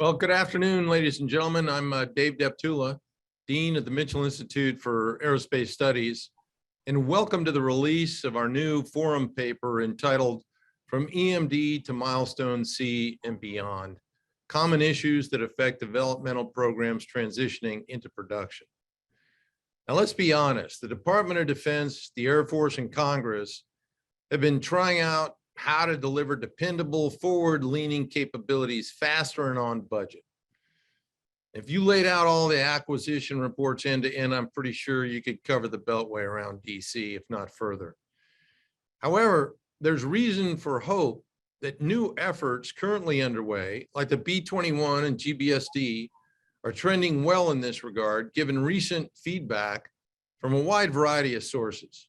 Well, good afternoon, ladies and gentlemen. I'm Dave Deptula, Dean of the Mitchell Institute for Aerospace Studies, and welcome to the release of our new forum paper entitled From EMD to Milestone C and Beyond, Common Issues that Affect Developmental Programs Transitioning into Production. Now, let's be honest, the Department of Defense, the Air Force, and Congress have been trying out how to deliver dependable, forward-leaning capabilities faster and on budget. If you laid out all the acquisition reports end to end, I'm pretty sure you could cover the beltway around DC, if not further. However, there's reason for hope that new efforts currently underway, like the B-21 and GBSD, are trending well in this regard, given recent feedback from a wide variety of sources.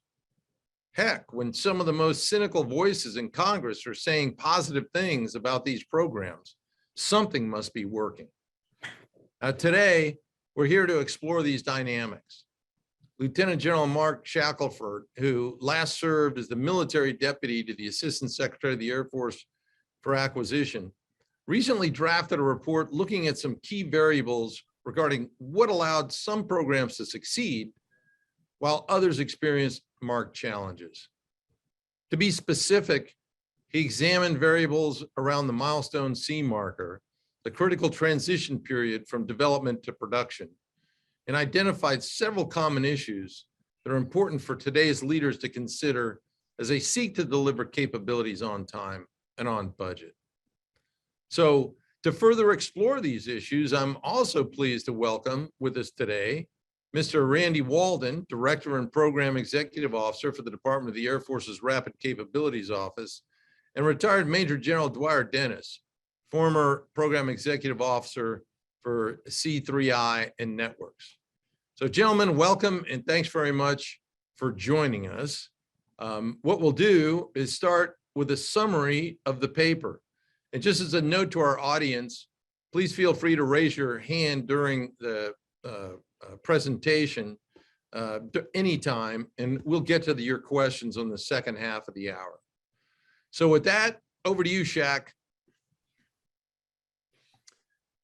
Heck, when some of the most cynical voices in Congress are saying positive things about these programs, something must be working. Today, we're here to explore these dynamics. Lt Gen Mark Shackelford, who last served as the military deputy to the Assistant Secretary of the Air Force for Acquisition, recently drafted a report looking at some key variables regarding what allowed some programs to succeed while others experienced marked challenges. To be specific, he examined variables around the Milestone C marker, the critical transition period from development to production, and identified several common issues that are important for today's leaders to consider as they seek to deliver capabilities on time and on budget. So, to further explore these issues, I'm also pleased to welcome with us today Mr. Randall Walden, Director and Program Executive Officer for the Department of the Air Force's Rapid Capabilities Office, and retired Major General Dwyer, former Program Executive Officer for C3I and Networks. So gentlemen, welcome and thanks very much for joining us. What we'll do is start with a summary of the paper. And just as a note to our audience, please feel free to raise your hand during the presentation anytime, and we'll get to your questions on the second half of the hour. So with that, over to you, Shaq.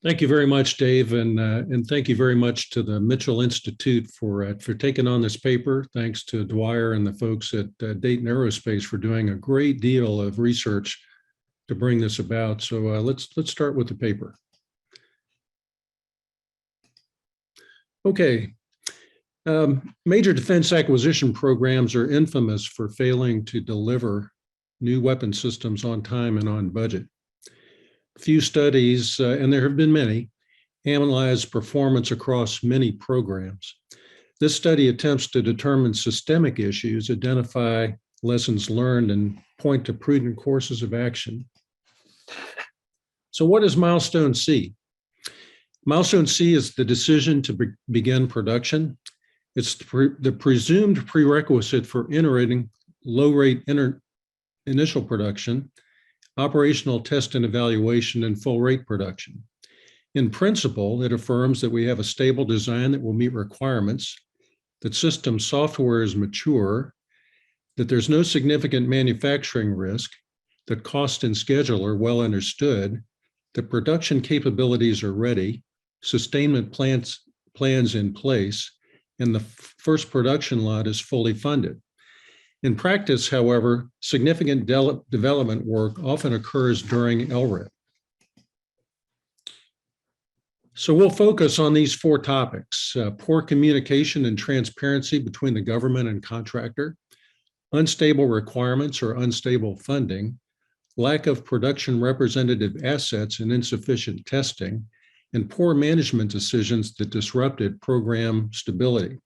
Thank you very much, Dave, and thank you very much to the Mitchell Institute for taking on this paper. Thanks to Dwyer and the folks at Dayton Aerospace for doing a great deal of research to bring this about. So let's start with the paper. Okay, major defense acquisition programs are infamous for failing to deliver new weapon systems on time and on budget. Few studies, and there have been many, analyze performance across many programs. This study attempts to determine systemic issues, identify lessons learned, and point to prudent courses of action. So what is Milestone C? Milestone C is the decision to begin production. It's the presumed prerequisite for entering low-rate initial production, operational test and evaluation, and full-rate production. In principle, it affirms that we have a stable design that will meet requirements, that system software is mature, that there's no significant manufacturing risk, that cost and schedule are well understood, that production capabilities are ready, sustainment plans in place, and the first production lot is fully funded. In practice, however, significant development work often occurs during LRIP. So we'll focus on these four topics: poor communication and transparency between the government and contractor, unstable requirements or unstable funding, lack of production representative assets and insufficient testing, and poor management decisions that disrupted program stability.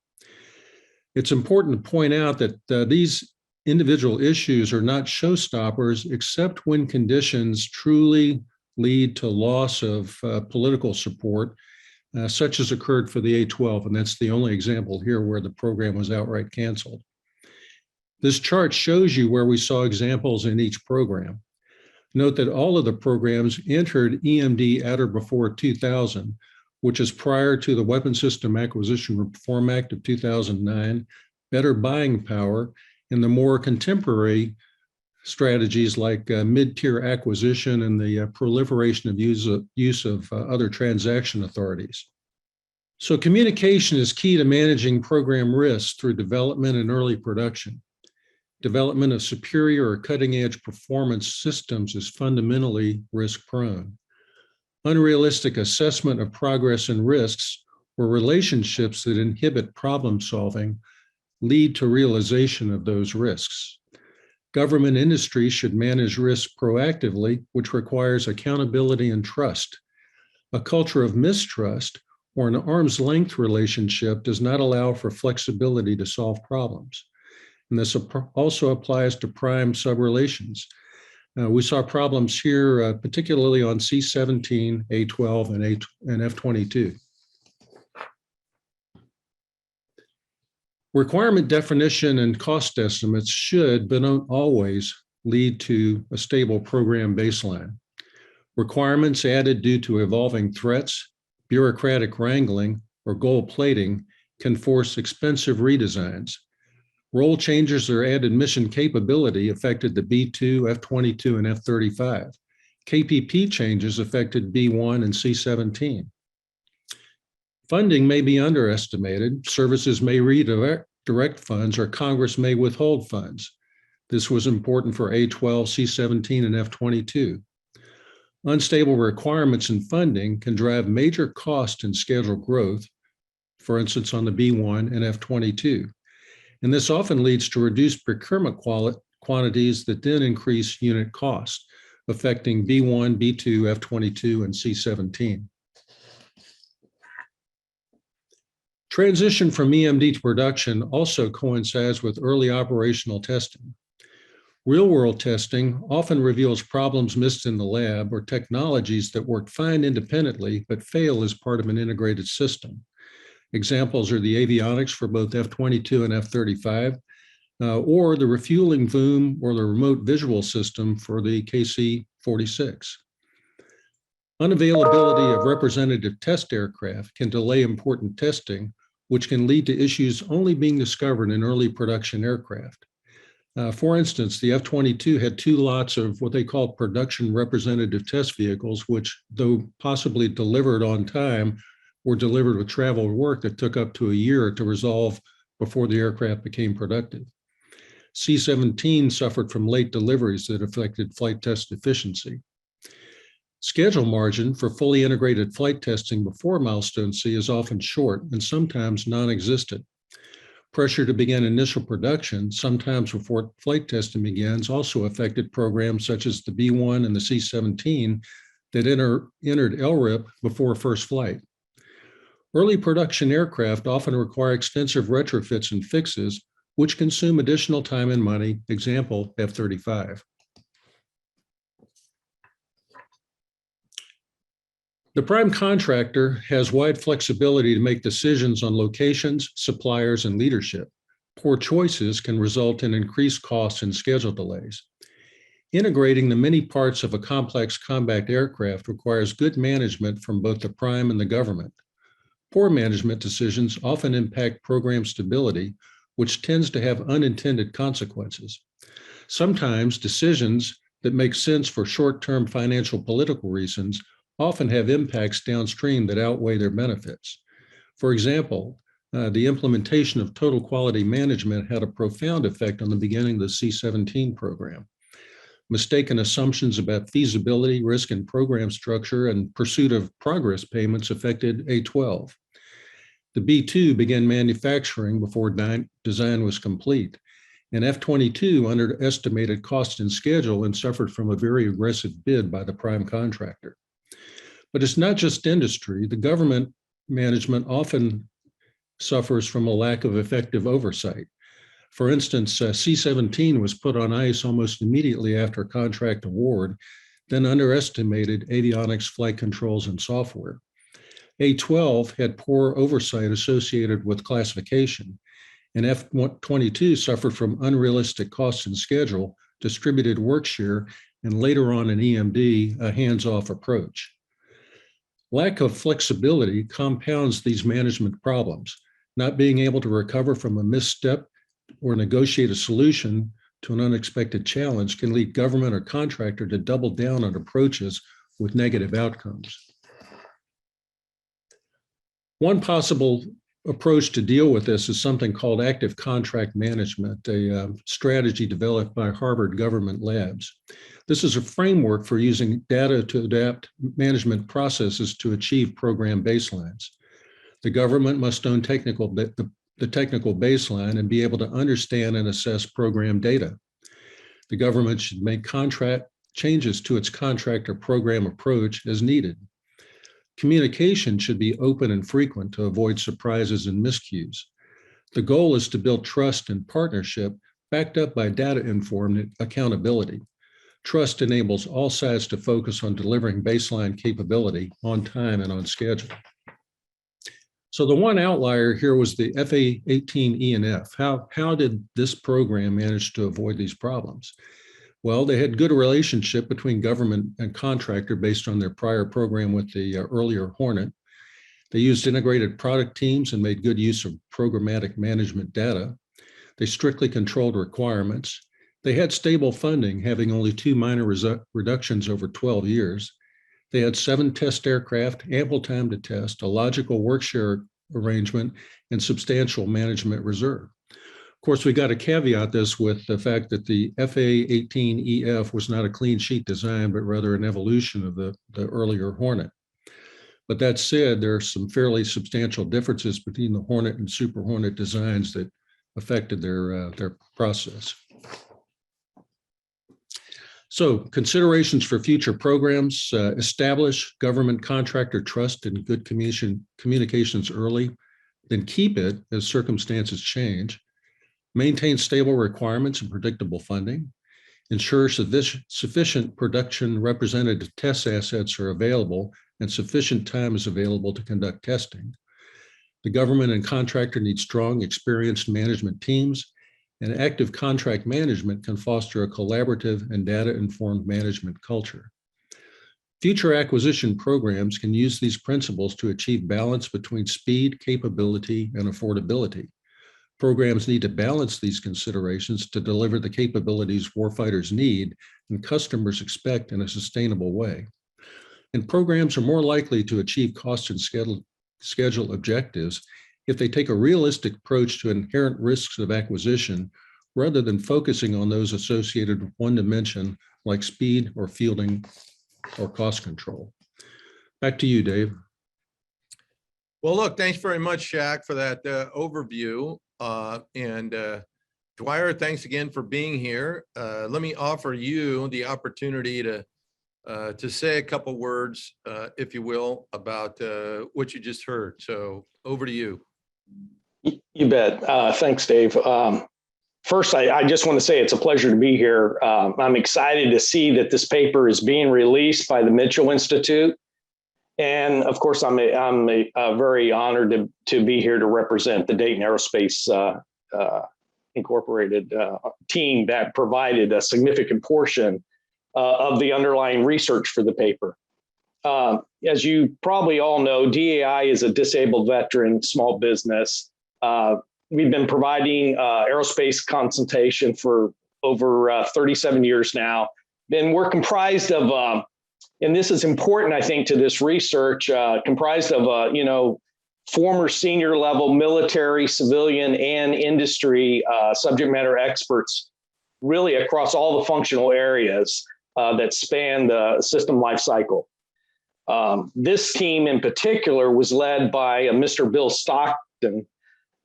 It's important to point out that these individual issues are not showstoppers except when conditions truly lead to loss of political support, such as occurred for the A-12, and that's the only example here where the program was outright canceled. This chart shows you where we saw examples in each program. Note that all of the programs entered EMD at or before 2000, which is prior to the Weapon System Acquisition Reform Act of 2009, better buying power, and the more contemporary strategies like mid-tier acquisition and the proliferation of use of other transaction authorities. So communication is key to managing program risks through development and early production. Development of superior or cutting-edge performance systems is fundamentally risk-prone. Unrealistic assessment of progress and risks or relationships that inhibit problem-solving lead to realization of those risks. Government industry should manage risk proactively, which requires accountability and trust. A culture of mistrust or an arm's length relationship does not allow for flexibility to solve problems. And this also applies to prime subrelations. We saw problems here, particularly on C-17, A-12, and F-22. Requirement definition and cost estimates should, but don't always, lead to a stable program baseline. Requirements added due to evolving threats, bureaucratic wrangling, or gold plating can force expensive redesigns. Role changes or added mission capability affected the B-2, F-22, and F-35. KPP changes affected B-1 and C-17. Funding may be underestimated. Services may redirect funds, or Congress may withhold funds. This was important for A-12, C-17, and F-22. Unstable requirements and funding can drive major cost and schedule growth, for instance, on the B-1 and F-22. And this often leads to reduced procurement quantities that then increase unit cost, affecting B-1, B-2, F-22, and C-17. Transition from EMD to production also coincides with early operational testing. Real-world testing often reveals problems missed in the lab or technologies that work fine independently but fail as part of an integrated system. Examples are the avionics for both F-22 and F-35, or the refueling boom or the remote visual system for the KC-46. Unavailability of representative test aircraft can delay important testing, which can lead to issues only being discovered in early production aircraft. For instance, the F-22 had 2 lots of what they call production representative test vehicles, which, though possibly delivered on time, were delivered with travel work that took up to a year to resolve before the aircraft became productive. C-17 suffered from late deliveries that affected flight test efficiency. Schedule margin for fully integrated flight testing before Milestone C is often short and sometimes non-existent. Pressure to begin initial production, sometimes before flight testing begins, also affected programs such as the B-1 and the C-17 that entered LRIP before first flight. Early production aircraft often require extensive retrofits and fixes, which consume additional time and money, example, F-35. The prime contractor has wide flexibility to make decisions on locations, suppliers, and leadership. Poor choices can result in increased costs and schedule delays. Integrating the many parts of a complex combat aircraft requires good management from both the prime and the government. Poor management decisions often impact program stability, which tends to have unintended consequences. Sometimes decisions that make sense for short-term financial political reasons often have impacts downstream that outweigh their benefits. For example, the implementation of total quality management had a profound effect on the beginning of the C-17 program. Mistaken assumptions about feasibility, risk, and program structure and pursuit of progress payments affected A-12. The B-2 began manufacturing before design was complete, and F-22 underestimated cost and schedule and suffered from a very aggressive bid by the prime contractor. But it's not just industry. The government management often suffers from a lack of effective oversight. For instance, C-17 was put on ice almost immediately after contract award, then underestimated avionics, flight controls, and software. A-12 had poor oversight associated with classification, and F-22 suffered from unrealistic costs and schedule, distributed work share, and later on in EMD, a hands-off approach. Lack of flexibility compounds these management problems. Not being able to recover from a misstep or negotiate a solution to an unexpected challenge can lead government or contractor to double down on approaches with negative outcomes. One possible approach to deal with this is something called active contract management, a strategy developed by Harvard Government Labs. This is a framework for using data to adapt management processes to achieve program baselines. The government must own the technical baseline and be able to understand and assess program data. The government should make contract changes to its contract or program approach as needed. Communication should be open and frequent to avoid surprises and miscues. The goal is to build trust and partnership backed up by data-informed accountability. Trust enables all sides to focus on delivering baseline capability on time and on schedule. So the one outlier here was the FA-18E and F. How did this program manage to avoid these problems? Well, they had good relationship between government and contractor based on their prior program with the earlier Hornet. They used integrated product teams and made good use of programmatic management data. They strictly controlled requirements. They had stable funding, having only 2 minor reductions over 12 years. They had 7 test aircraft, ample time to test, a logical work share arrangement, and substantial management reserve. Of course, we got to caveat this with the fact that the FA-18EF was not a clean sheet design, but rather an evolution of the earlier Hornet. But that said, there are some fairly substantial differences between the Hornet and Super Hornet designs that affected their process. So considerations for future programs: establish government contractor trust and good communications early, then keep it as circumstances change. Maintain stable requirements and predictable funding. Ensure sufficient production representative test assets are available and sufficient time is available to conduct testing. The government and contractor need strong, experienced management teams, and active contract management can foster a collaborative and data-informed management culture. Future acquisition programs can use these principles to achieve balance between speed, capability, and affordability. Programs need to balance these considerations to deliver the capabilities warfighters need and customers expect in a sustainable way. And programs are more likely to achieve cost and schedule objectives if they take a realistic approach to inherent risks of acquisition rather than focusing on those associated with one dimension like speed or fielding or cost control. Back to you, Dave. Well, look, thanks very much, Shaq, for that overview. Dwyer, thanks again for being here. Let me offer you the opportunity to say a couple words, if you will, about what you just heard. So over to you. You bet. Thanks, Dave. First, I just want to say it's a pleasure to be here. I'm excited to see that this paper is being released by the Mitchell Institute. And of course, I'm very honored to be here to represent the Dayton Aerospace Incorporated team that provided a significant portion of the underlying research for the paper. As you probably all know, DAI is a disabled veteran small business. We've been providing aerospace consultation for over 37 years now. And we're comprised of, and this is important, I think, to this research, comprised of, former senior level military, civilian, and industry subject matter experts, really across all the functional areas that span the system life cycle. This team in particular was led by Mr. Bill Stockton,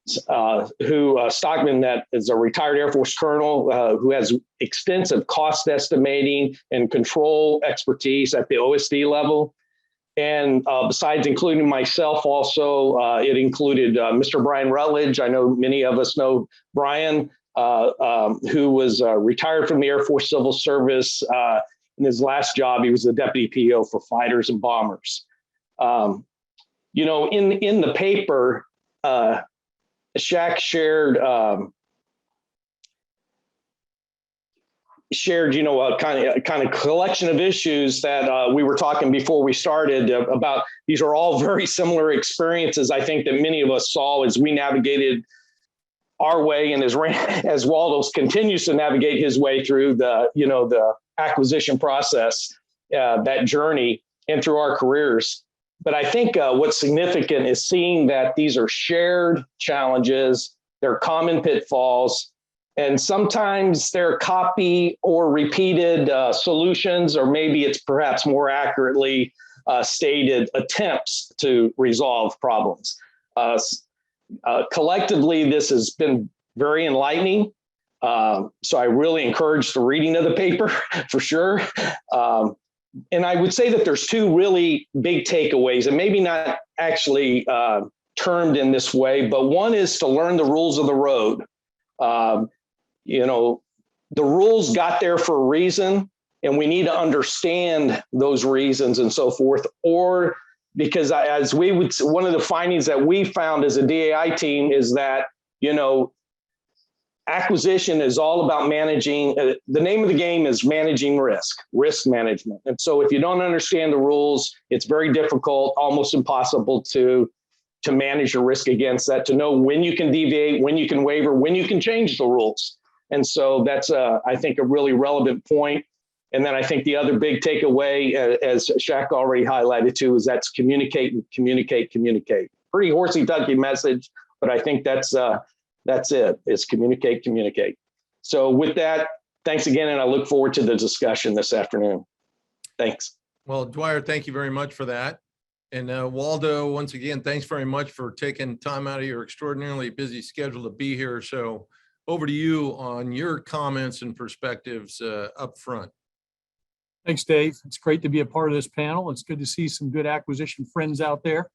Stockman, that is a retired Air Force colonel who has extensive cost estimating and control expertise at the OSD level. And besides including myself, also, it included Mr. Brian Rutledge. I know many of us know Brian, who was retired from the Air Force Civil Service. In his last job, he was the deputy PO for fighters and bombers. In the paper, Shaq shared a kind of collection of issues that we were talking before we started about. These are all very similar experiences, I think, that many of us saw as we navigated our way, and as Waldo continues to navigate his way through the acquisition process, that journey, and through our careers. But I think what's significant is seeing that these are shared challenges, they're common pitfalls, and sometimes they're copy or repeated solutions, or maybe it's perhaps more accurately stated attempts to resolve problems. Collectively, this has been very enlightening. So I really encourage the reading of the paper for sure. And I would say that there's two really big takeaways, and maybe not actually termed in this way, but one is to learn the rules of the road. The rules got there for a reason, and we need to understand those reasons and so forth. Or because one of the findings that we found as a DAI team is that, acquisition is all about managing. The name of the game is managing risk management. And so if you don't understand the rules, it's very difficult, almost impossible to manage your risk against that, to know when you can deviate, when you can waver, when you can change the rules. And so that's, I think, a really relevant point. And then I think the other big takeaway, as Shaq already highlighted too, is that's communicate. Pretty horsey-tucky message, but I think that's it, is communicate. So with that, thanks again, and I look forward to the discussion this afternoon. Thanks. Well, Dwyer, thank you very much for that. And Waldo, once again, thanks very much for taking time out of your extraordinarily busy schedule to be here. So over to you on your comments and perspectives up front. Thanks, Dave. It's great to be a part of this panel. It's good to see some good acquisition friends out there.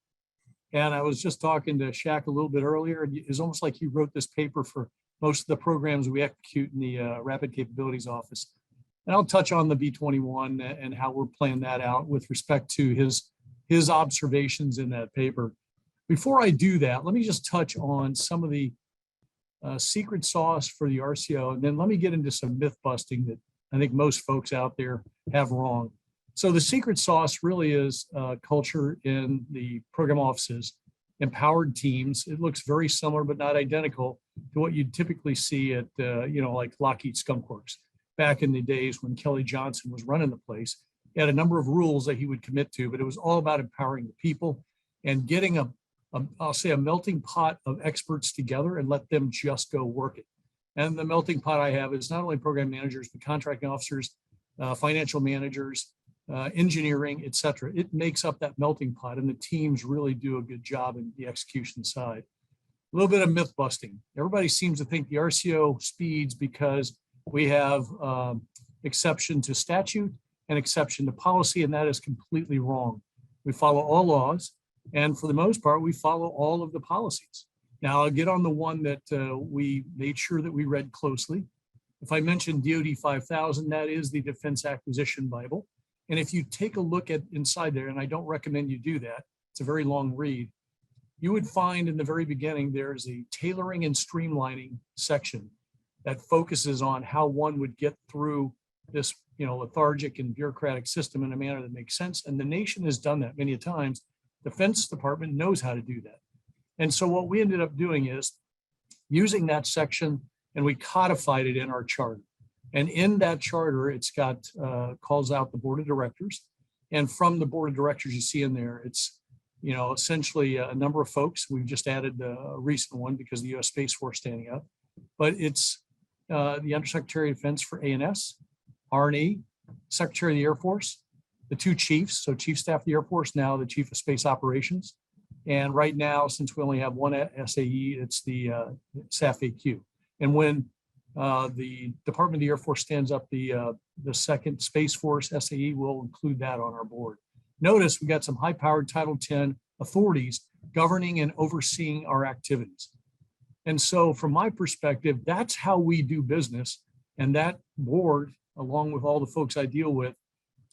And I was just talking to Shaq a little bit earlier. It's almost like he wrote this paper for most of the programs we execute in the Rapid Capabilities Office. And I'll touch on the B-21 and how we're playing that out with respect to his observations in that paper. Before I do that, let me just touch on some of the secret sauce for the RCO, and then let me get into some myth busting that I think most folks out there have wrong. So the secret sauce really is culture in the program offices, empowered teams. It looks very similar, but not identical to what you'd typically see at, like Lockheed Skunk Works. Back in the days when Kelly Johnson was running the place, he had a number of rules that he would commit to, but it was all about empowering the people and getting I'll say a melting pot of experts together and let them just go work it. And the melting pot I have is not only program managers, but contracting officers, financial managers, engineering, et cetera. It makes up that melting pot, and the teams really do a good job in the execution side. A little bit of myth busting. Everybody seems to think the RCO speeds because we have exception to statute and exception to policy, and that is completely wrong. We follow all laws, and for the most part, we follow all of the policies. Now, I'll get on the one that we made sure that we read closely. If I mentioned DOD 5000, that is the Defense Acquisition Bible. And if you take a look at inside there, and I don't recommend you do that, it's a very long read, you would find in the very beginning, there's a tailoring and streamlining section that focuses on how one would get through this, lethargic and bureaucratic system in a manner that makes sense. And the nation has done that many times. Defense Department knows how to do that. And so what we ended up doing is using that section, and we codified it in our charter. And in that charter, it's got calls out the board of directors. And from the board of directors you see in there, it's essentially a number of folks. We've just added a recent one because the U.S. Space Force standing up. But it's the Undersecretary of Defense for A&S, R&E, Secretary of the Air Force, the two chiefs, so Chief Staff of the Air Force, now the Chief of Space Operations. And right now, since we only have one SAE, it's the SAF AQ. And when the Department of the Air Force stands up the second Space Force SAE, we'll include that on our board. Notice we got some high-powered Title X authorities governing and overseeing our activities. And so from my perspective, that's how we do business. And that board, along with all the folks I deal with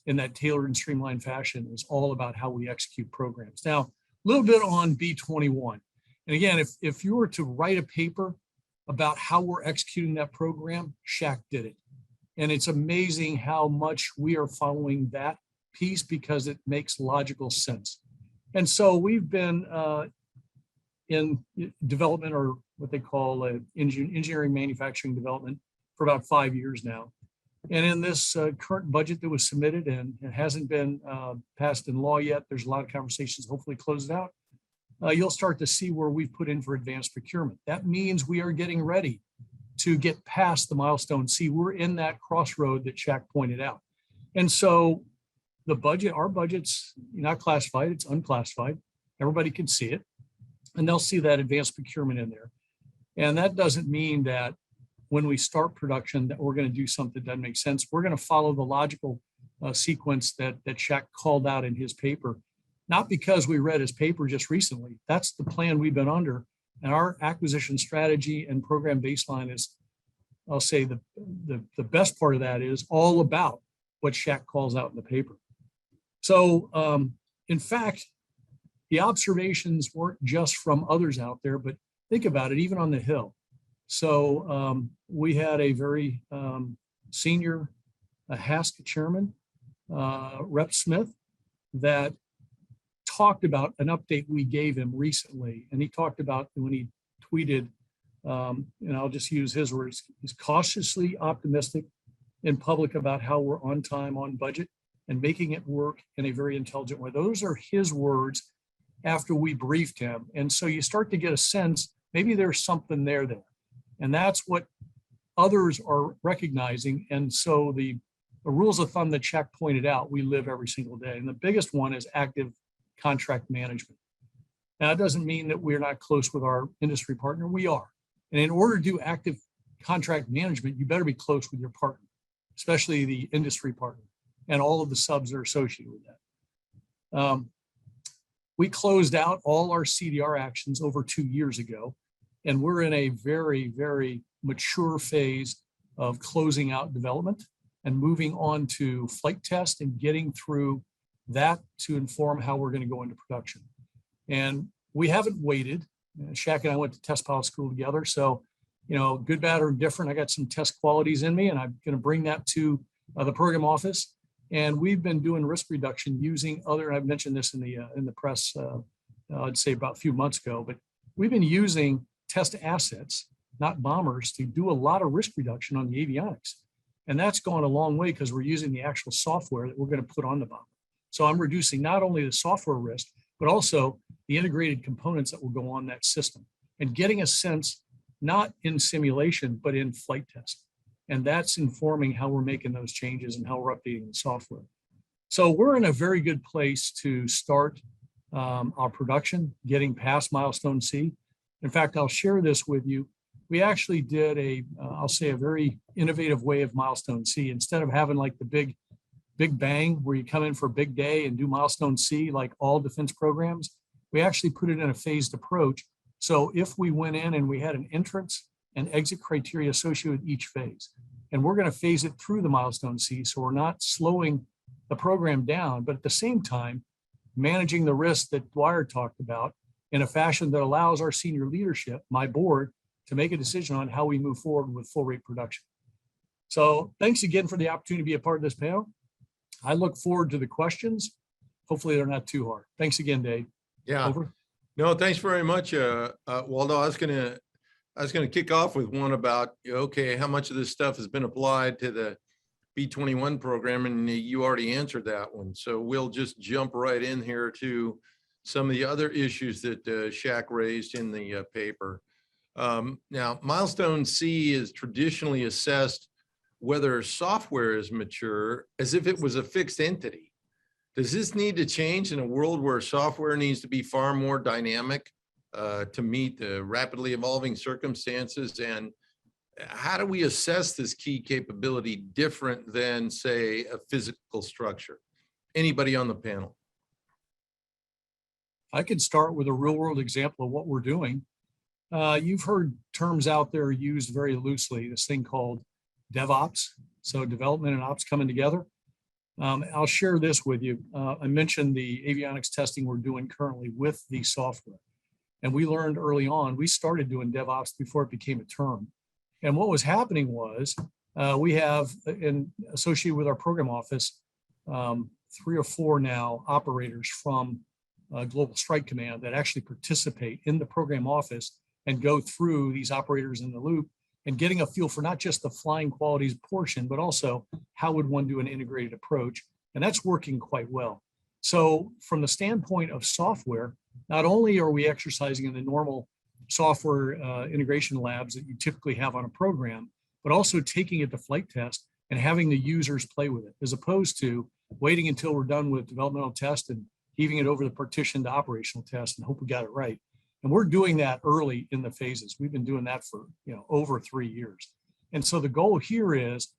in that tailored and streamlined fashion, is all about how we execute programs. Now, a little bit on B-21. And again, if you were to write a paper about how we're executing that program, Shaq did it. And it's amazing how much we are following that piece because it makes logical sense. And so we've been in development, or what they call engineering, manufacturing development, for about 5 years now. And in this current budget that was submitted, and it hasn't been passed in law yet, there's a lot of conversations, hopefully closed out. You'll start to see where we've put in for advanced procurement. That means we are getting ready to get past the Milestone C. We're in that crossroad that Shaq pointed out. And so the budget, our budget's not classified, it's unclassified. Everybody can see it, and they'll see that advanced procurement in there. And that doesn't mean that when we start production that we're going to do something that doesn't make sense. We're going to follow the logical sequence that Shaq called out in his paper, not because we read his paper just recently. That's the plan we've been under. And our acquisition strategy and program baseline is, I'll say the best part of that is all about what Shaq calls out in the paper. So in fact, the observations weren't just from others out there, but think about it, even on the Hill. So we had a very senior HASC chairman, Rep Smith, that talked about an update we gave him recently. And he talked about when he tweeted, and I'll just use his words, he's cautiously optimistic in public about how we're on time, on budget, and making it work in a very intelligent way. Those are his words after we briefed him. And so you start to get a sense, maybe there's something there. And that's what others are recognizing. And so the rules of thumb that Shaq pointed out, we live every single day. And the biggest one is active contract management. Now, it doesn't mean that we're not close with our industry partner. We are. And in order to do active contract management, you better be close with your partner, especially the industry partner and all of the subs that are associated with that. We closed out all our CDR actions over 2 years ago, and we're in a very, very mature phase of closing out development and moving on to flight test and getting through that to inform how we're going to go into production. And we haven't waited. Shaq and I went to test pilot school together. So, good, bad, or different, I got some test qualities in me, and I'm going to bring that to the program office. And we've been doing risk reduction using other, and I've mentioned this in the press, I'd say about a few months ago, but we've been using test assets, not bombers, to do a lot of risk reduction on the avionics. And that's gone a long way because we're using the actual software that we're going to put on the bomber. So I'm reducing not only the software risk, but also the integrated components that will go on that system, and getting a sense, not in simulation, but in flight test. And that's informing how we're making those changes and how we're updating the software. So we're in a very good place to start our production, getting past Milestone C. In fact, I'll share this with you. We actually did I'll say a very innovative way of Milestone C. Instead of having like the big bang where you come in for a big day and do Milestone C like all defense programs, we actually put it in a phased approach. So if we went in and we had an entrance and exit criteria associated with each phase, and we're going to phase it through the Milestone C, so we're not slowing the program down, but at the same time, managing the risk that Dwyer talked about in a fashion that allows our senior leadership, my board, to make a decision on how we move forward with full rate production. So thanks again for the opportunity to be a part of this panel. I look forward to the questions. Hopefully they're not too hard. Thanks again, Dave. Yeah. Over. No, thanks very much, Waldo. I was gonna kick off with one about, okay, how much of this stuff has been applied to the B-21 program, and you already answered that one. So we'll just jump right in here to some of the other issues that Shaq raised in the paper. Now, Milestone C is traditionally assessed whether software is mature as if it was a fixed entity. Does this need to change in a world where software needs to be far more dynamic to meet the rapidly evolving circumstances? And how do we assess this key capability different than, say, a physical structure? Anybody on the panel? I could start with a real world example of what we're doing. You've heard terms out there used very loosely, this thing called DevOps. So development and ops coming together. I'll share this with you. I mentioned the avionics testing we're doing currently with the software. And we learned early on, we started doing DevOps before it became a term. And what was happening was we have, associated with our program office, 3 or 4 now operators from Global Strike Command that actually participate in the program office and go through these operators in the loop and getting a feel for not just the flying qualities portion, but also how would one do an integrated approach. And that's working quite well. So from the standpoint of software, not only are we exercising in the normal software integration labs that you typically have on a program, but also taking it to flight test and having the users play with it, as opposed to waiting until we're done with developmental test and heaving it over the partition to operational test and hope we got it right. And we're doing that early in the phases. We've been doing that for over 3 years. And so the goal here is,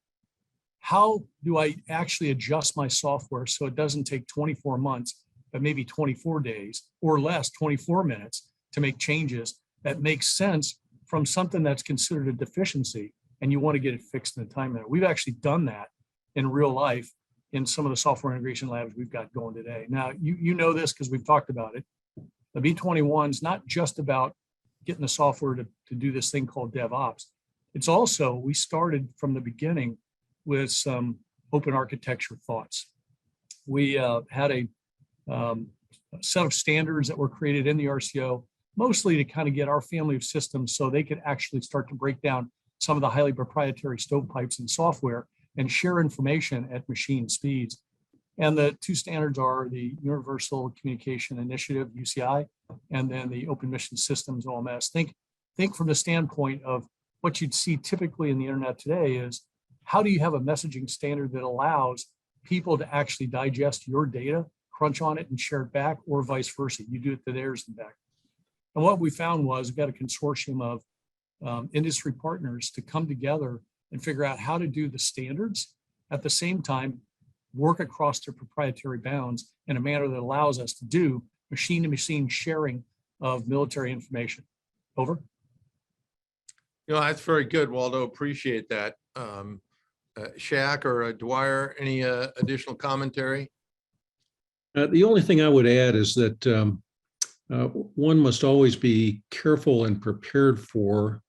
how do I actually adjust my software so it doesn't take 24 months, but maybe 24 days or less, 24 minutes to make changes that make sense from something that's considered a deficiency and you want to get it fixed in a time limit. We've actually done that in real life in some of the software integration labs we've got going today. Now, you know this because we've talked about it. The B-21 is not just about getting the software to do this thing called DevOps. It's also, we started from the beginning with some open architecture thoughts. We had a set of standards that were created in the RCO, mostly to kind of get our family of systems so they could actually start to break down some of the highly proprietary stovepipes and software and share information at machine speeds. And the two standards are the Universal Communication Initiative, UCI, and then the Open Mission Systems, OMS. Think from the standpoint of what you'd see typically in the internet today is, how do you have a messaging standard that allows people to actually digest your data, crunch on it and share it back, or vice versa? You do it to theirs and back. And what we found was, we've got a consortium of industry partners to come together and figure out how to do the standards at the same time, work across their proprietary bounds in a manner that allows us to do machine-to-machine sharing of military information. Over. That's very good, Waldo. Appreciate that. Shaq or Dwyer, any additional commentary? The only thing I would add is that one must always be careful and prepared for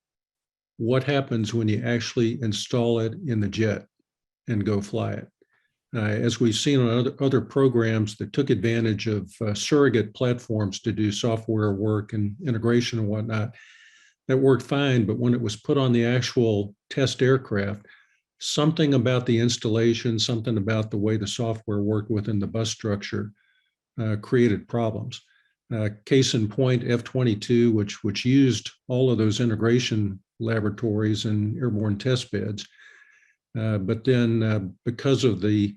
what happens when you actually install it in the jet and go fly it. As we've seen on other programs that took advantage of surrogate platforms to do software work and integration and whatnot, that worked fine. But when it was put on the actual test aircraft, something about the installation, something about the way the software worked within the bus structure created problems. Case in point, F-22, which used all of those integration laboratories and airborne test beds. But then because of the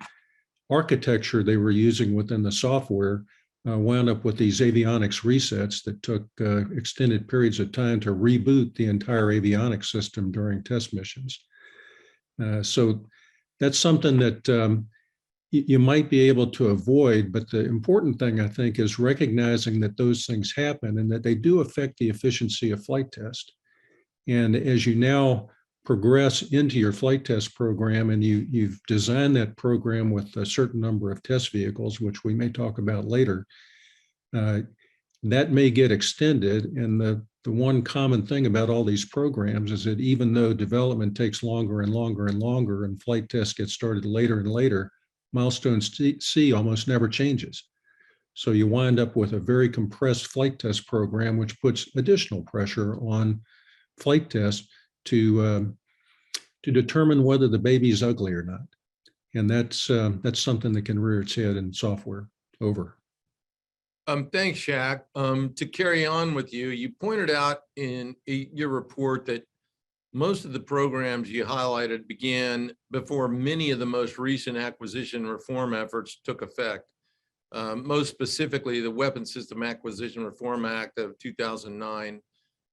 architecture they were using within the software, wound up with these avionics resets that took extended periods of time to reboot the entire avionics system during test missions. So that's something that you might be able to avoid, but the important thing, I think, is recognizing that those things happen and that they do affect the efficiency of flight test. And as you now progress into your flight test program and you've designed that program with a certain number of test vehicles, which we may talk about later, that may get extended. And the one common thing about all these programs is that even though development takes longer and longer and longer and flight tests get started later and later, Milestone C almost never changes. So you wind up with a very compressed flight test program, which puts additional pressure on flight tests to determine whether the baby is ugly or not. And that's something that can rear its head in software. Over. Thanks, Shaq. To carry on with you, you pointed out in your report that most of the programs you highlighted began before many of the most recent acquisition reform efforts took effect. Most specifically, the Weapons System Acquisition Reform Act of 2009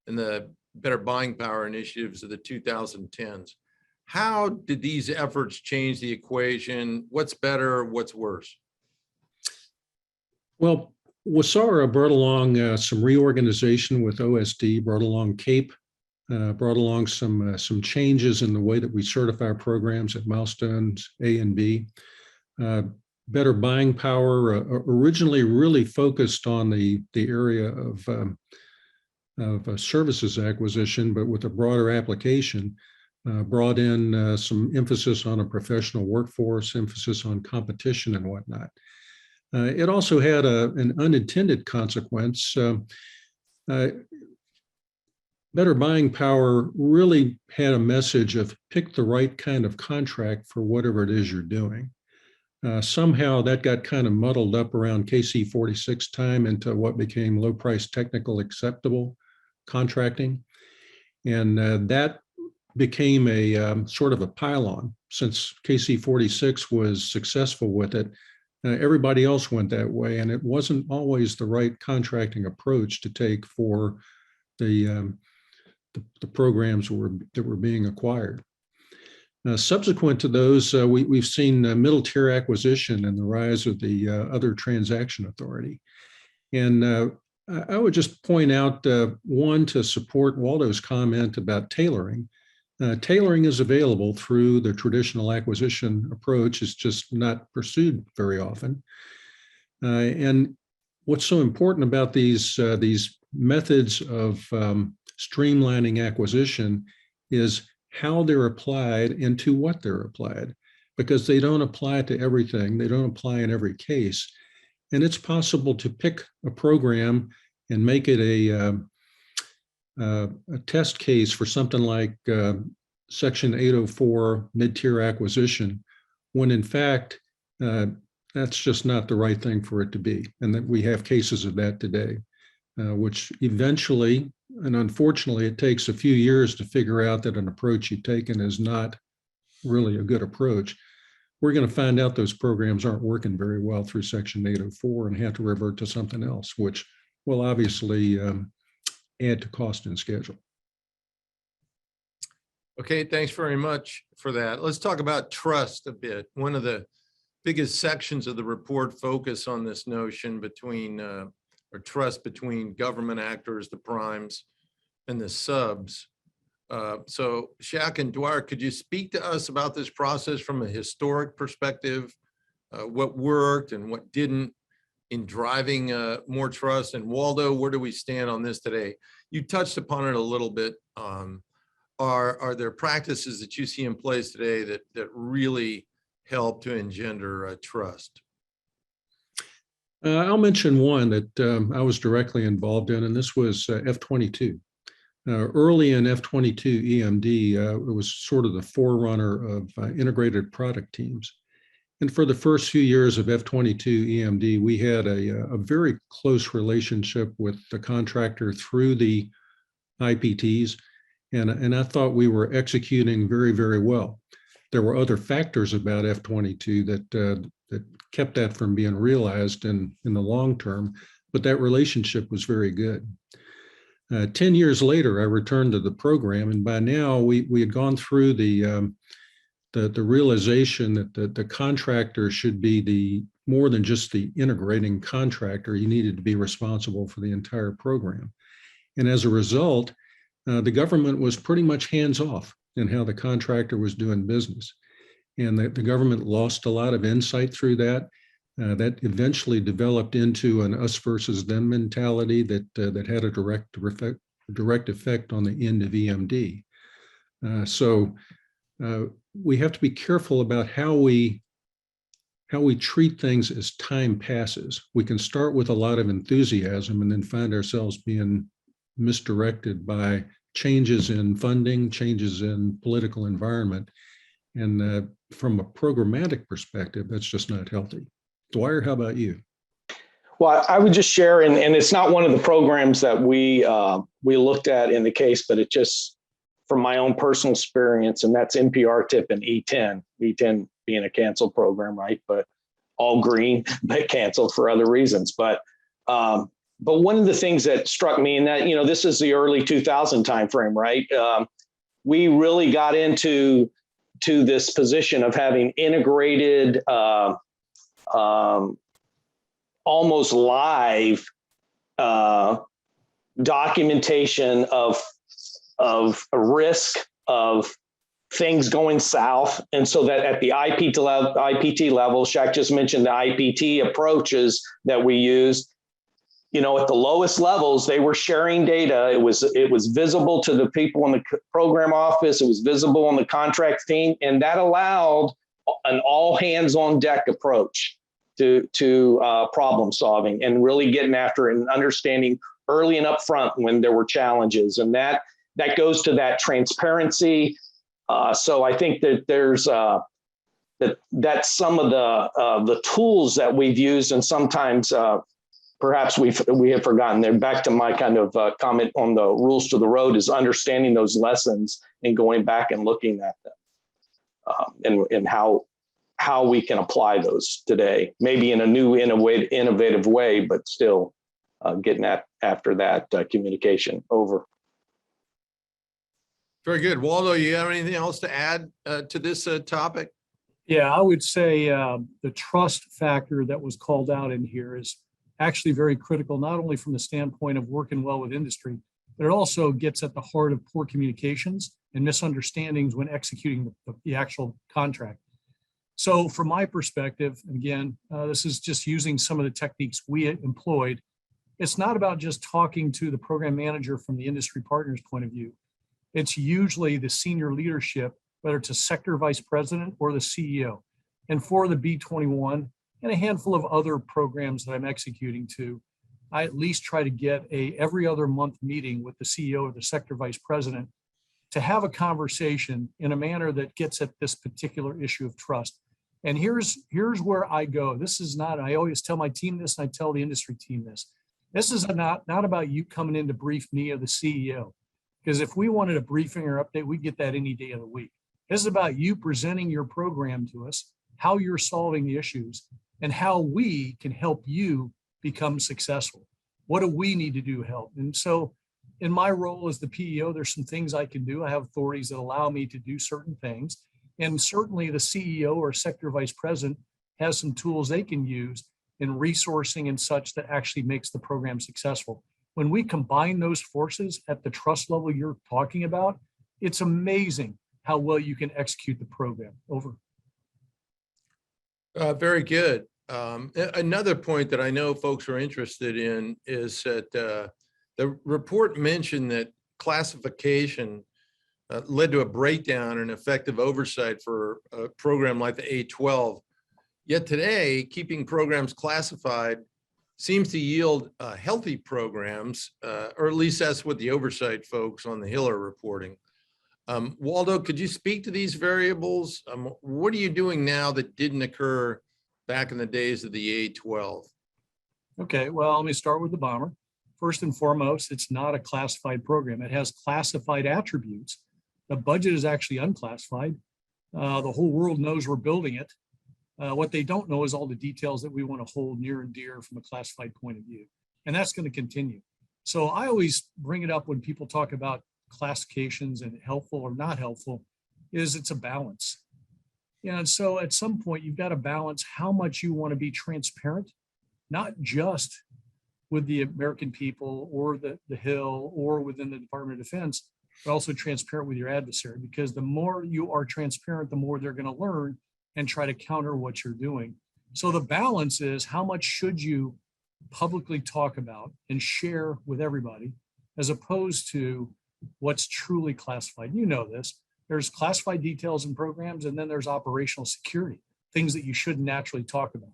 and the Better Buying Power initiatives of the 2010s. How did these efforts change the equation? What's better? What's worse? Well, WSARA brought along some reorganization with OSD, brought along CAPE, brought along some changes in the way that we certify our programs at milestones A and B. Better Buying Power originally really focused on the area of services acquisition, but with a broader application, brought in some emphasis on a professional workforce, emphasis on competition and whatnot. It also had an unintended consequence. Better Buying Power really had a message of pick the right kind of contract for whatever it is you're doing. Somehow that got kind of muddled up around KC-46 time into what became low price technical acceptable contracting. And that became a sort of a pile-on. Since KC-46 was successful with it, everybody else went that way, and it wasn't always the right contracting approach to take for the programs that were being acquired. Subsequent to those, we've seen middle tier acquisition and the rise of the other transaction authority. And I would just point out one to support Waldo's comment about tailoring. Tailoring is available through the traditional acquisition approach. It's just not pursued very often. And what's so important about these methods of streamlining acquisition is how they're applied and to what they're applied, because they don't apply to everything. They don't apply in every case. And it's possible to pick a program and make it a test case for something like Section 804 mid-tier acquisition, when in fact, that's just not the right thing for it to be. And that we have cases of that today, which eventually, and unfortunately, it takes a few years to figure out that an approach you've taken is not really a good approach. We're going to find out those programs aren't working very well through Section 804 and have to revert to something else, which will obviously add to cost and schedule. Okay, thanks very much for that. Let's talk about trust a bit. One of the biggest sections of the report focus on this notion between or trust between government actors, the primes, and the subs. So Shack and Dwyer, could you speak to us about this process from a historic perspective, what worked and what didn't in driving more trust? And Waldo, where do we stand on this today? You touched upon it a little bit. Are there practices that you see in place today that really help to engender trust? I'll mention one that I was directly involved in, and this was F-22. Early in F-22 EMD, it was sort of the forerunner of integrated product teams. And for the first few years of F-22 EMD, we had a very close relationship with the contractor through the IPTs, and I thought we were executing very, very well. There were other factors about F-22 that kept that from being realized in the long term, but that relationship was very good. 10 years later, I returned to the program, and by now we had gone through the realization that the contractor should be more than just the integrating contractor. You needed to be responsible for the entire program. And as a result, the government was pretty much hands off in how the contractor was doing business. And the government lost a lot of insight through that. That eventually developed into an us versus them mentality that had a direct effect on the end of EMD. So we have to be careful about how we treat things as time passes. We can start with a lot of enthusiasm and then find ourselves being misdirected by changes in funding, changes in political environment. And from a programmatic perspective, that's just not healthy. Dwyer, how about you? Well, I would just share, and it's not one of the programs that we looked at in the case, but it just from my own personal experience, and that's NPR TIP and E10. E10 being a canceled program, right? But all green, but canceled for other reasons. But one of the things that struck me, and that this is the early 2000 timeframe, right? We really got into this position of having integrated, almost live documentation of a risk of things going south. And so that at the IPT level, Shaq just mentioned the IPT approaches that we used. At the lowest levels, they were sharing data. It was visible to the people in the program office. It was visible on the contract team, and that allowed an all hands on deck approach to problem solving and really getting after it and understanding early and upfront when there were challenges. And that goes to that transparency. So I think that there's that's some of the tools that we've used, and sometimes perhaps we have forgotten. They're back to my kind of comment on the rules to the road, is understanding those lessons and going back and looking at them, and how we can apply those today, maybe in a new innovative way, but still getting after that communication. Over. Very good. Waldo, you have anything else to add to this topic? Yeah, I would say the trust factor that was called out in here is actually very critical, not only from the standpoint of working well with industry, but it also gets at the heart of poor communications and misunderstandings when executing the actual contract. So from my perspective, again, this is just using some of the techniques we employed. It's not about just talking to the program manager from the industry partner's point of view. It's usually the senior leadership, whether it's a sector vice president or the CEO. And for the B-21 and a handful of other programs that I'm executing to, I at least try to get a every other month meeting with the CEO or the sector vice president to have a conversation in a manner that gets at this particular issue of trust. And here's where I go. This is not, I always tell my team this, and I tell the industry team this. This is not about you coming in to brief me or the CEO. Because if we wanted a briefing or update, we'd get that any day of the week. This is about you presenting your program to us, how you're solving the issues, and how we can help you become successful. What do we need to do to help? And so in my role as the PEO, there's some things I can do. I have authorities that allow me to do certain things. And certainly the CEO or sector vice president has some tools they can use in resourcing and such that actually makes the program successful. When we combine those forces at the trust level you're talking about, it's amazing how well you can execute the program. Over. Very good. Another point that I know folks are interested in is that the report mentioned that classification led to a breakdown in effective oversight for a program like the A-12. Yet today, keeping programs classified seems to yield healthy programs, or at least that's what the oversight folks on the Hill are reporting. Waldo, could you speak to these variables? What are you doing now that didn't occur back in the days of the A-12? Okay, well, let me start with the bomber. First and foremost, it's not a classified program. It has classified attributes. The budget is actually unclassified. The whole world knows we're building it. What they don't know is all the details that we want to hold near and dear from a classified point of view. And that's going to continue. So I always bring it up when people talk about classifications and helpful or not helpful, is it's a balance. And so at some point you've got to balance how much you want to be transparent, not just with the American people or the Hill or within the Department of Defense, but also transparent with your adversary, because the more you are transparent, the more they're going to learn and try to counter what you're doing. So the balance is how much should you publicly talk about and share with everybody, as opposed to what's truly classified. You know this. There's classified details in programs, and then there's operational security, things that you shouldn't naturally talk about.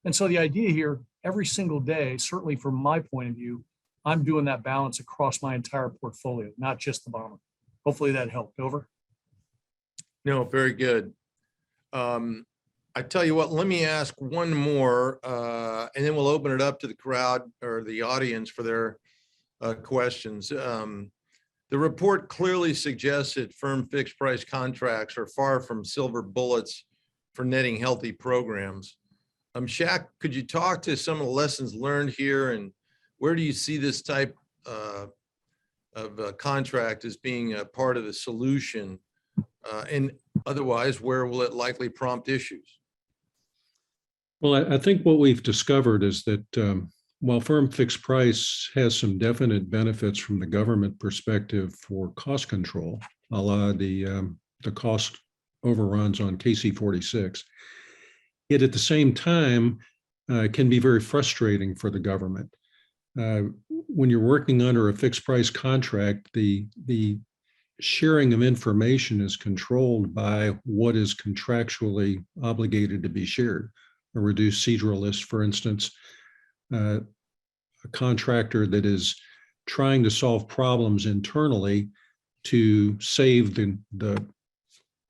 And so the idea here, every single day, certainly from my point of view, I'm doing that balance across my entire portfolio, not just the bomber. Hopefully that helped. Over. No, very good. I tell you what, let me ask one more, and then we'll open it up to the crowd or the audience for their questions. The report clearly suggests that firm fixed price contracts are far from silver bullets for netting healthy programs. Shaq, could you talk to some of the lessons learned here, and where do you see this type of contract as being a part of the solution? And otherwise, where will it likely prompt issues? Well, I think what we've discovered is that while firm fixed price has some definite benefits from the government perspective for cost control, a la the cost overruns on KC-46, it at the same time can be very frustrating for the government. When you're working under a fixed price contract, the sharing of information is controlled by what is contractually obligated to be shared. a reduced Seadrill list, for instance, a contractor that is trying to solve problems internally to save the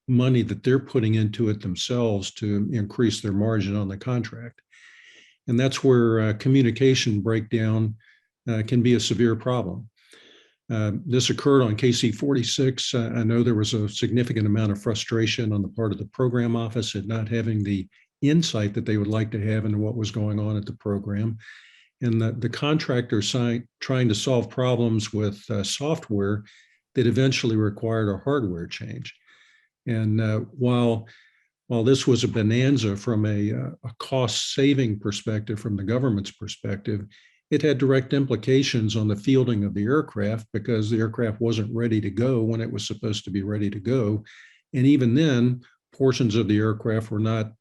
money that they're putting into it themselves to increase their margin on the contract. And that's where communication breakdown can be a severe problem. This occurred on KC-46. I know there was a significant amount of frustration on the part of the program office at not having the insight that they would like to have into what was going on at the program. And the contractor trying to solve problems with software that eventually required a hardware change. And while this was a bonanza from a cost-saving perspective, from the government's perspective, it had direct implications on the fielding of the aircraft because the aircraft wasn't ready to go when it was supposed to be ready to go. And even then, portions of the aircraft were not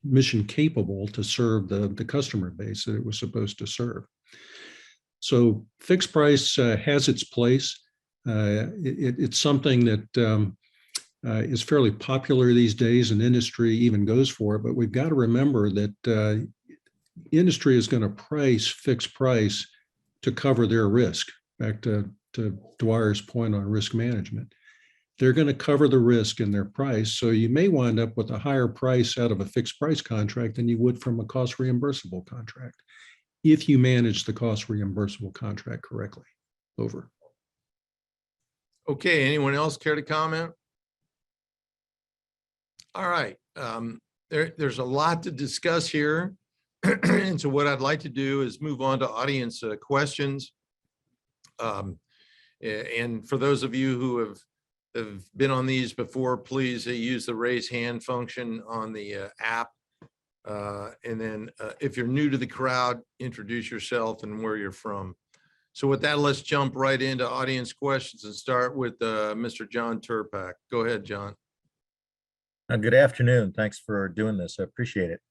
mission capable to serve the customer base that it was supposed to serve. So fixed price has its place. It's something that is fairly popular these days, and industry even goes for it. But we've got to remember that industry is going to price fixed price to cover their risk. Back to Dwyer's point on risk management. They're going to cover the risk in their price. So you may wind up with a higher price out of a fixed price contract than you would from a cost reimbursable contract, if you manage the cost reimbursable contract correctly. Over. Okay, anyone else care to comment? All right, there's a lot to discuss here. And so what I'd like to do is move on to audience questions. And for those of you who have been on these before, please use the raise hand function on the app. And then if you're new to the crowd, introduce yourself and where you're from. So with that, let's jump right into audience questions and start with Mr. John Turpak. Go ahead, John. Good afternoon. Thanks for doing this. I appreciate it.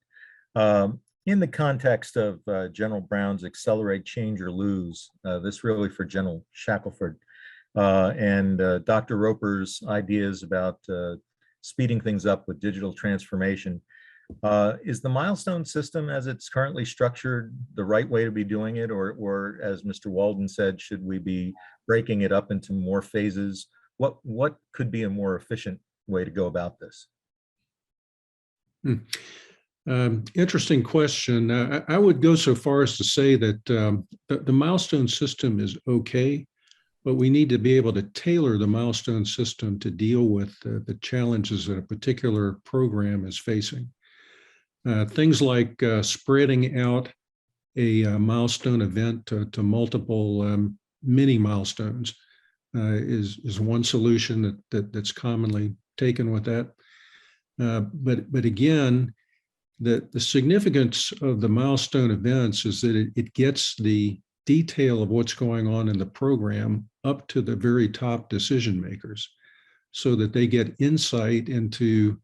In the context of General Brown's Accelerate, Change, or Lose, this really for General Shackelford, and Dr. Roper's ideas about speeding things up with digital transformation. Is the Milestone system as it's currently structured the right way to be doing it? Or as Mr. Walden said, should we be breaking it up into more phases? What could be a more efficient way to go about this? Interesting question. I would go so far as to say that the Milestone system is okay, but we need to be able to tailor the Milestone system to deal with the challenges that a particular program is facing. Things like spreading out a milestone event to multiple mini milestones is one solution that's commonly taken with that. But again, the significance of the milestone events is that it gets the detail of what's going on in the program up to the very top decision makers so that they get insight into,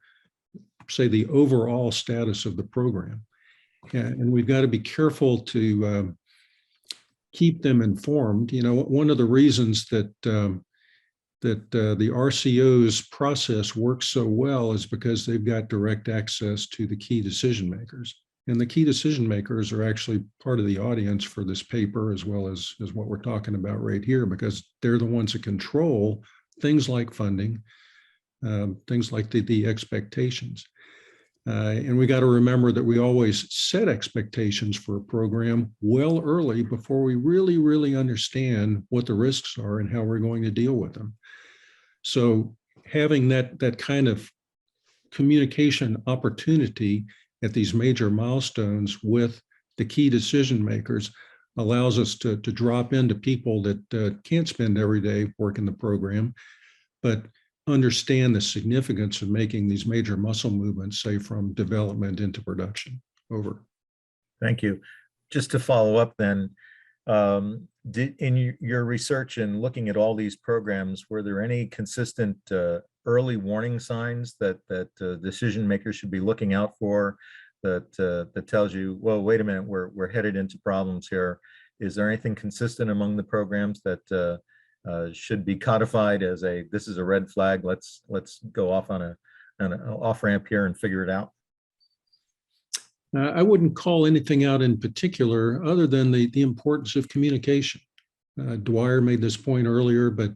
say, the overall status of the program. And we've got to be careful to keep them informed. You know, one of the reasons that the RCO's process works so well is because they've got direct access to the key decision makers. And the key decision makers are actually part of the audience for this paper, as well as what we're talking about right here, because they're the ones that control things like funding, things like the expectations. And we got to remember that we always set expectations for a program well early before we really understand what the risks are and how we're going to deal with them. So having that kind of communication opportunity at these major milestones with the key decision makers allows us to drop into people that can't spend every day working the program, but understand the significance of making these major muscle movements, say from development into production. Over. Thank you. Just to follow up then, in your research and looking at all these programs, were there any consistent early warning signs that decision makers should be looking out for that tells you, well, wait a minute, we're headed into problems here? Is there anything consistent among the programs that should be codified as this is a red flag, let's go off on an off ramp here and figure it out? I wouldn't call anything out in particular other than the importance of communication. Dwyer made this point earlier, but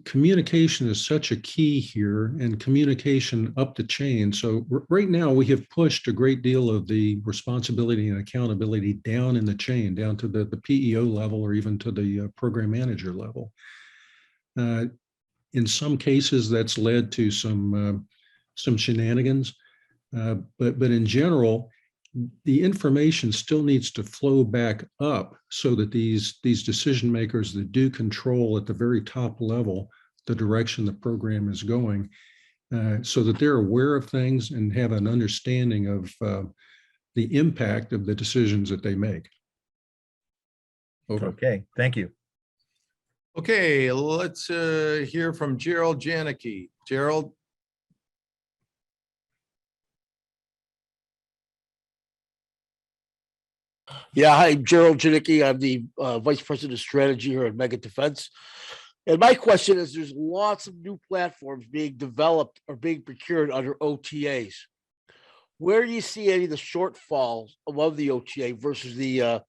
communication is such a key here, and communication up the chain. So right now we have pushed a great deal of the responsibility and accountability down in the chain, down to the PEO level or even to the program manager level. In some cases, that's led to some shenanigans, but in general, the information still needs to flow back up so that these decision makers that do control at the very top level the direction the program is going, so that they're aware of things and have an understanding of the impact of the decisions that they make. Over. Okay, thank you. Okay, let's hear from Gerald Janicki. Gerald? Yeah, hi, I'm Gerald Janicki. I'm the Vice President of Strategy here at Mega Defense. And my question is, there's lots of new platforms being developed or being procured under OTAs. Where do you see any of the shortfalls above the OTA versus the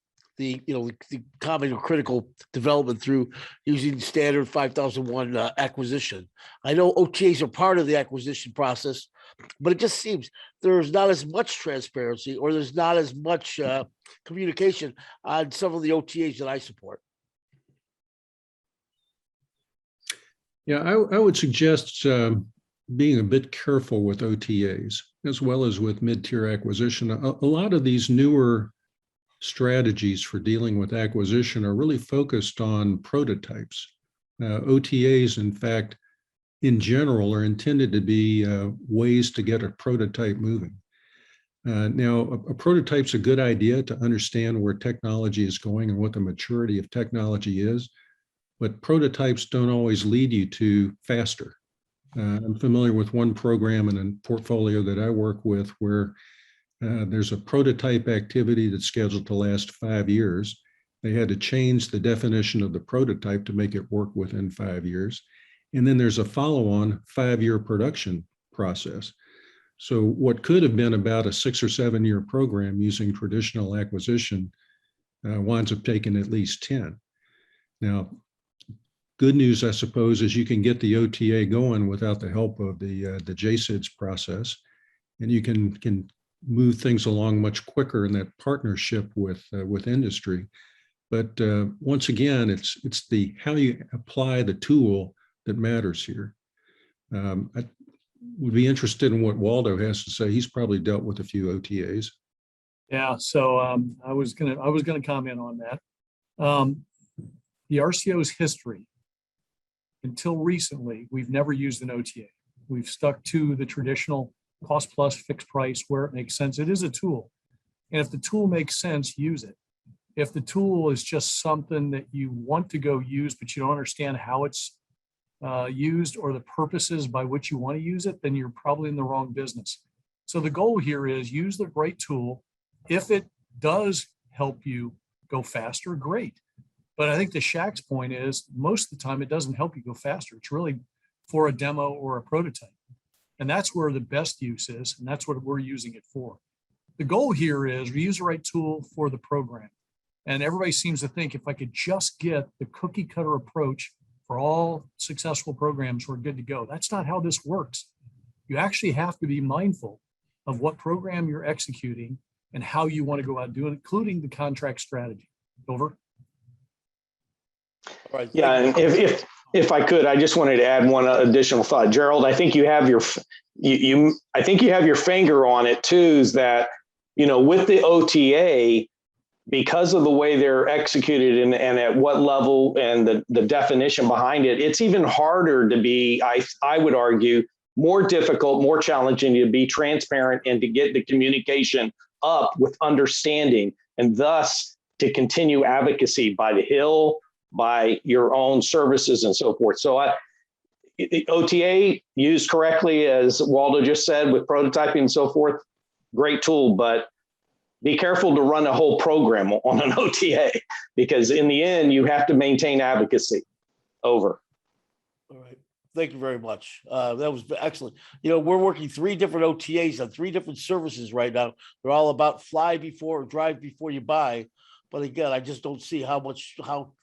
common or critical development through using standard 5001 acquisition? I know OTAs are part of the acquisition process, but it just seems there's not as much transparency or there's not as much communication on some of the OTAs that I support. Yeah, I would suggest being a bit careful with OTAs as well as with mid-tier acquisition. A lot of these newer strategies for dealing with acquisition are really focused on prototypes. OTAs, in fact, in general, are intended to be ways to get a prototype moving. Now, a prototype's a good idea to understand where technology is going and what the maturity of technology is, but prototypes don't always lead you to faster. I'm familiar with one program in a portfolio that I work with where there's a prototype activity that's scheduled to last 5 years. They had to change the definition of the prototype to make it work within 5 years. And then there's a follow-on 5-year production process. So what could have been about a 6 or 7 year program using traditional acquisition winds up taking at least 10. Now, good news, I suppose, is you can get the OTA going without the help of the JSIDS process, and you can move things along much quicker in that partnership with industry. But once again, it's the how you apply the tool that matters here. I would be interested in what Waldo has to say. He's probably dealt with a few OTAs. Yeah, so I was gonna comment on that. The RCO's history, until recently, we've never used an OTA. We've stuck to the traditional cost plus fixed price where it makes sense. It is a tool. And if the tool makes sense, use it. If the tool is just something that you want to go use, but you don't understand how it's used or the purposes by which you want to use it, then you're probably in the wrong business. So the goal here is use the right tool. If it does help you go faster, great. But I think the Shaq's point is most of the time it doesn't help you go faster. It's really for a demo or a prototype. And that's where the best use is. And that's what we're using it for. The goal here is we use the right tool for the program. And everybody seems to think if I could just get the cookie cutter approach for all successful programs, we're good to go. That's not how this works. You actually have to be mindful of what program you're executing and how you want to go out doing, including the contract strategy. Over. All right, Yeah, and if I could, I just wanted to add one additional thought, Gerald. I think you have your I think you have your finger on it too. Is that with the OTA, because of the way they're executed and at what level and the definition behind it, it's even harder to be. I would argue more difficult, more challenging to be transparent and to get the communication up with understanding, and thus to continue advocacy by the Hill, by your own services and so forth. So OTA used correctly, as Waldo just said, with prototyping and so forth, great tool, but be careful to run a whole program on an OTA, because in the end, you have to maintain advocacy. Over. All right. Thank you very much. That was excellent. You know, we're working 3 different OTAs on 3 different services right now. They're all about fly before or drive before you buy. But again, I just don't see how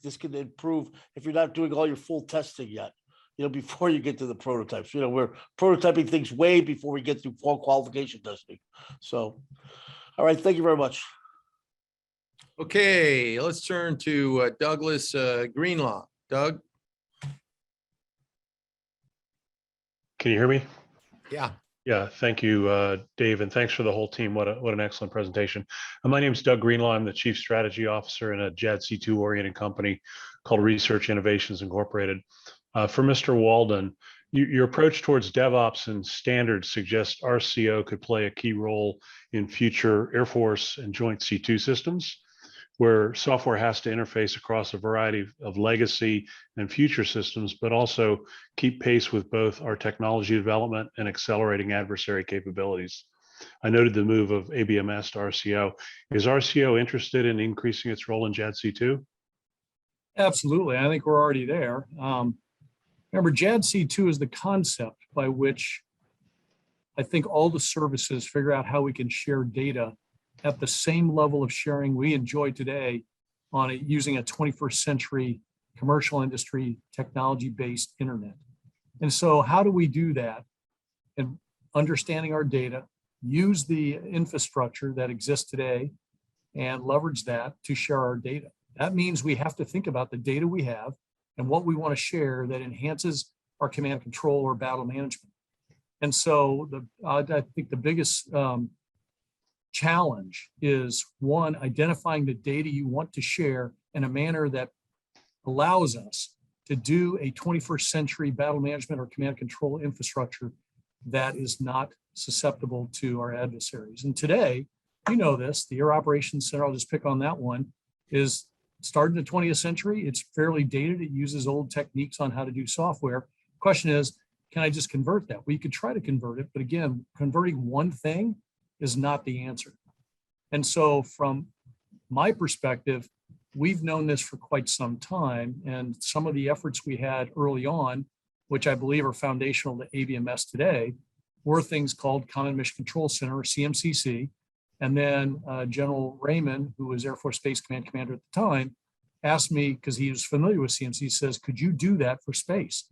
this can improve if you're not doing all your full testing yet, you know, before you get to the prototypes. You know, we're prototyping things way before we get through full qualification testing. So, all right, thank you very much. Okay, let's turn to Douglas Greenlaw. Doug? Can you hear me? Yeah. Yeah, thank you, Dave, and thanks for the whole team. What an excellent presentation. My name is Doug Greenlaw. I'm the Chief Strategy Officer in a JADC2 oriented company called Research Innovations Incorporated. For Mr. Walden, your approach towards DevOps and standards suggests RCO could play a key role in future Air Force and Joint C2 systems, where software has to interface across a variety of legacy and future systems, but also keep pace with both our technology development and accelerating adversary capabilities. I noted the move of ABMS to RCO. Is RCO interested in increasing its role in JADC2? Absolutely. I think we're already there. Remember, JADC2 is the concept by which I think all the services figure out how we can share data at the same level of sharing we enjoy today on using a 21st century commercial industry technology-based internet. And so how do we do that? And understanding our data, use the infrastructure that exists today and leverage that to share our data. That means we have to think about the data we have and what we want to share that enhances our command control or battle management. And so I think the biggest challenge is, one, identifying the data you want to share in a manner that allows us to do a 21st century battle management or command control infrastructure that is not susceptible to our adversaries. And today, you know this, the Air Operations Center, I'll just pick on that one, is started in the 20th century. It's fairly dated. It uses old techniques on how to do software. Question is, can I just convert that? Well, you could try to convert it, but again, converting one thing is not the answer. And so from my perspective, we've known this for quite some time, and some of the efforts we had early on, which I believe are foundational to ABMS today, were things called Common Mission Control Center, or CMCC. And then General Raymond, who was Air Force Space Command Commander at the time, asked me, because he was familiar with CMCC, says, could you do that for space?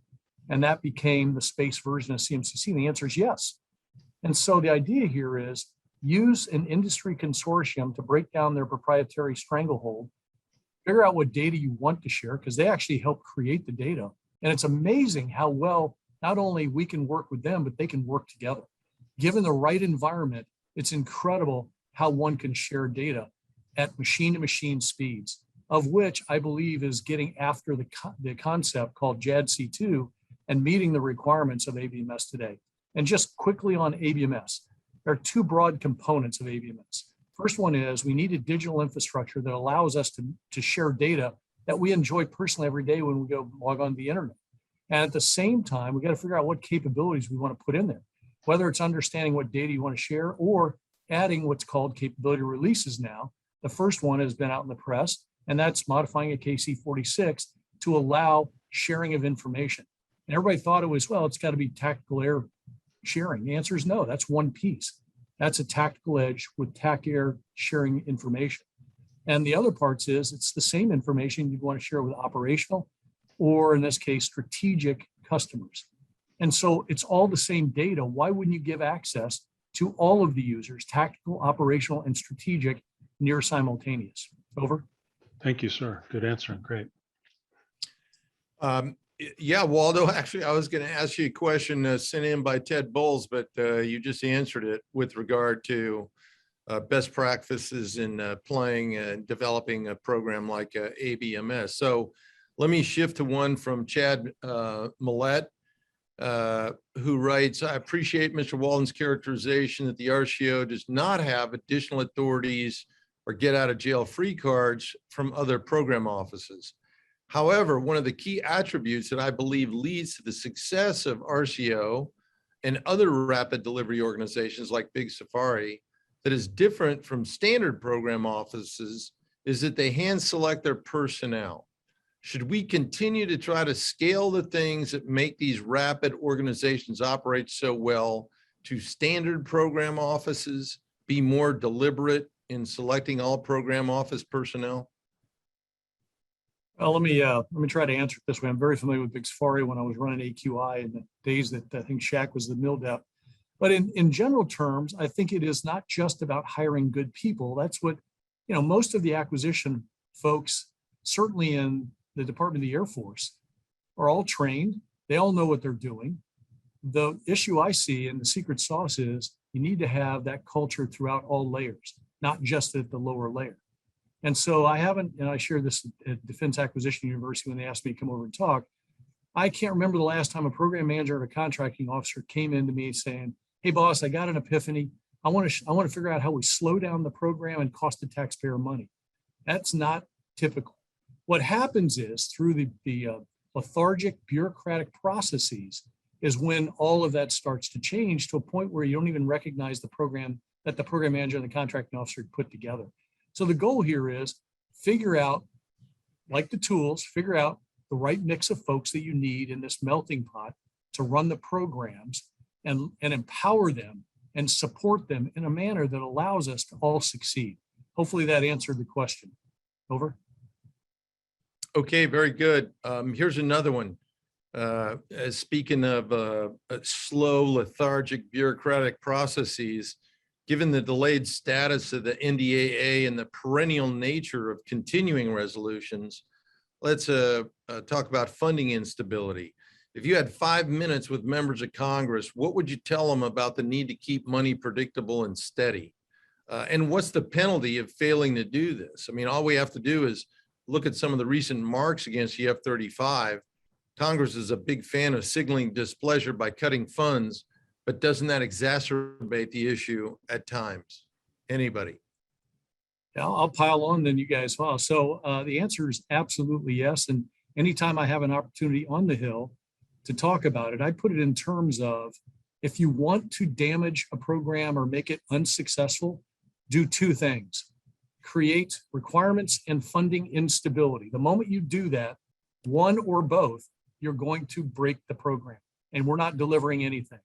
And that became the space version of CMCC. And the answer is yes. And so the idea here is use an industry consortium to break down their proprietary stranglehold, figure out what data you want to share, because they actually help create the data. And it's amazing how well not only we can work with them, but they can work together. Given the right environment, it's incredible how one can share data at machine-to-machine speeds, of which I believe is getting after the concept called JADC2 and meeting the requirements of ABMS today. And just quickly on ABMS, there are 2 broad components of ABMS. First one is we need a digital infrastructure that allows us to share data that we enjoy personally every day when we go log on the internet. And at the same time, we got to figure out what capabilities we want to put in there, whether it's understanding what data you want to share or adding what's called capability releases now. The first one has been out in the press, and that's modifying a KC-46 to allow sharing of information. And everybody thought it was, well, it's got to be tactical air sharing. The answer is no, that's one piece. That's a tactical edge with TAC air sharing information. And the other parts is it's the same information you'd want to share with operational, or in this case, strategic customers. And so it's all the same data. Why wouldn't you give access to all of the users, tactical, operational, and strategic, near simultaneous? Over. Thank you, sir. Good answer. Great. Yeah, Waldo, actually, I was going to ask you a question sent in by Ted Bowles, but you just answered it with regard to best practices in playing and developing a program like ABMS. So let me shift to one from Chad Millette, who writes, I appreciate Mr. Walden's characterization that the RCO does not have additional authorities or get out of jail free cards from other program offices. However, one of the key attributes that I believe leads to the success of RCO and other rapid delivery organizations like Big Safari that is different from standard program offices is that they hand select their personnel. Should we continue to try to scale the things that make these rapid organizations operate so well to standard program offices, be more deliberate in selecting all program office personnel? Well, let me try to answer it this way. I'm very familiar with Big Safari when I was running AQI in the days that I think Shaq was the MILDEP. But in general terms, I think it is not just about hiring good people. That's what, most of the acquisition folks, certainly in the Department of the Air Force, are all trained. They all know what they're doing. The issue I see in the secret sauce is you need to have that culture throughout all layers, not just at the lower layer. And so I shared this at Defense Acquisition University when they asked me to come over and talk. I can't remember the last time a program manager or a contracting officer came into me saying, "Hey boss, I got an epiphany. I want to figure out how we slow down the program and cost the taxpayer money." That's not typical. What happens is through the lethargic bureaucratic processes is when all of that starts to change to a point where you don't even recognize the program that the program manager and the contracting officer put together. So the goal here is figure out, like the tools, figure out the right mix of folks that you need in this melting pot to run the programs and empower them and support them in a manner that allows us to all succeed. Hopefully that answered the question. Over. Okay, very good. Here's another one. Speaking of slow, lethargic bureaucratic processes, given the delayed status of the NDAA and the perennial nature of continuing resolutions, let's talk about funding instability. If you had 5 minutes with members of Congress, what would you tell them about the need to keep money predictable and steady? And what's the penalty of failing to do this? I mean, all we have to do is look at some of the recent marks against the F-35. Congress is a big fan of signaling displeasure by cutting funds, but doesn't that exacerbate the issue at times? Anybody? Yeah, I'll pile on then you guys. Well, so the answer is absolutely yes. And anytime I have an opportunity on the Hill to talk about it, I put it in terms of if you want to damage a program or make it unsuccessful, do two things: create requirements and funding instability. The moment you do that, one or both, you're going to break the program and we're not delivering anything.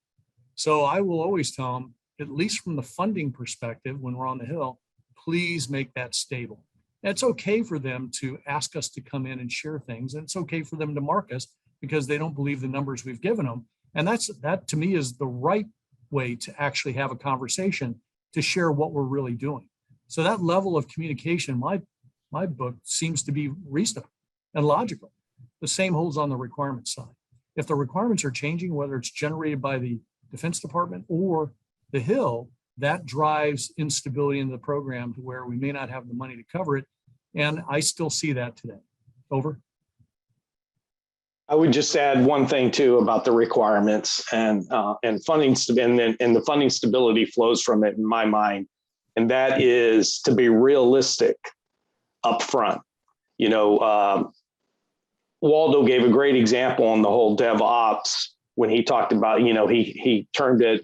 So I will always tell them, at least from the funding perspective, when we're on the Hill, please make that stable. It's okay for them to ask us to come in and share things. And it's okay for them to mark us because they don't believe the numbers we've given them. And that to me is the right way to actually have a conversation to share what we're really doing. So that level of communication, my book seems to be reasonable and logical. The same holds on the requirement side. If the requirements are changing, whether it's generated by the Defense Department or the Hill, that drives instability in the program to where we may not have the money to cover it. And I still see that today. Over. I would just add one thing too about the requirements and funding, and the funding stability flows from it in my mind, and that is to be realistic up front. Waldo gave a great example on the whole DevOps when he talked about, he termed it,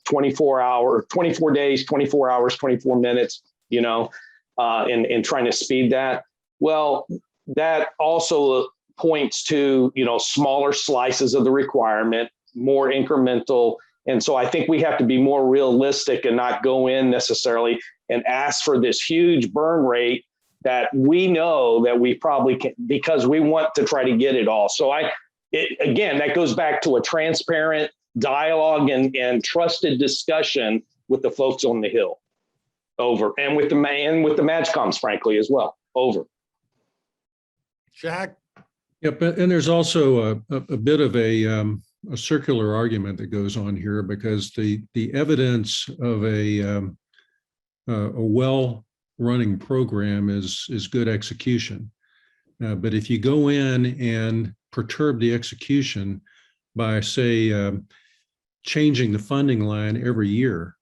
24 days, 24 hours, 24 minutes, and trying to speed that. Well, that also points to, smaller slices of the requirement, more incremental. And so I think we have to be more realistic and not go in necessarily and ask for this huge burn rate that we know that we probably can, because we want to try to get it all. So again, that goes back to a transparent dialogue and trusted discussion with the folks on the Hill. Over. And with the MAGCOMs, frankly, as well. Over. Shaq? Yep, and there's also a bit of a circular argument that goes on here, because the evidence of a well-running program is good execution. But if you go in and perturb the execution by, say, changing the funding line every year,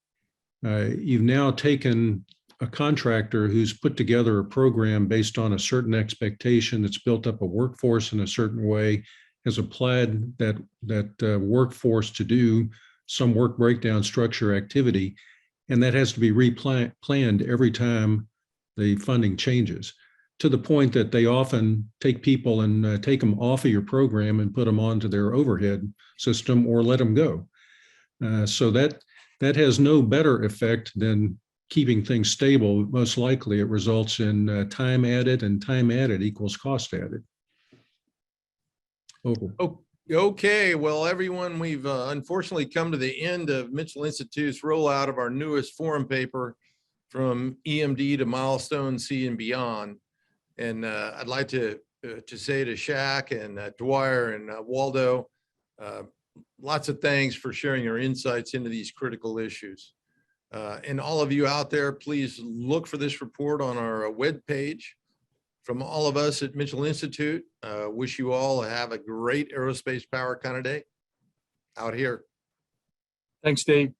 you've now taken a contractor who's put together a program based on a certain expectation, that's built up a workforce in a certain way, has applied that workforce to do some work breakdown structure activity, and that has to be replanned every time the funding changes. to the point that they often take people and take them off of your program and put them onto their overhead system or let them go. So that has no better effect than keeping things stable. Most likely it results in time added, and time added equals cost added. Over. Oh, okay. Well, everyone, we've unfortunately come to the end of Mitchell Institute's rollout of our newest forum paper, from EMD to Milestone C and Beyond. And I'd like to say to Shaq and Dwyer and Waldo, lots of thanks for sharing your insights into these critical issues. And all of you out there, please look for this report on our webpage. From all of us at Mitchell Institute, wish you all have a great aerospace power kind of day out here. Thanks, Dave.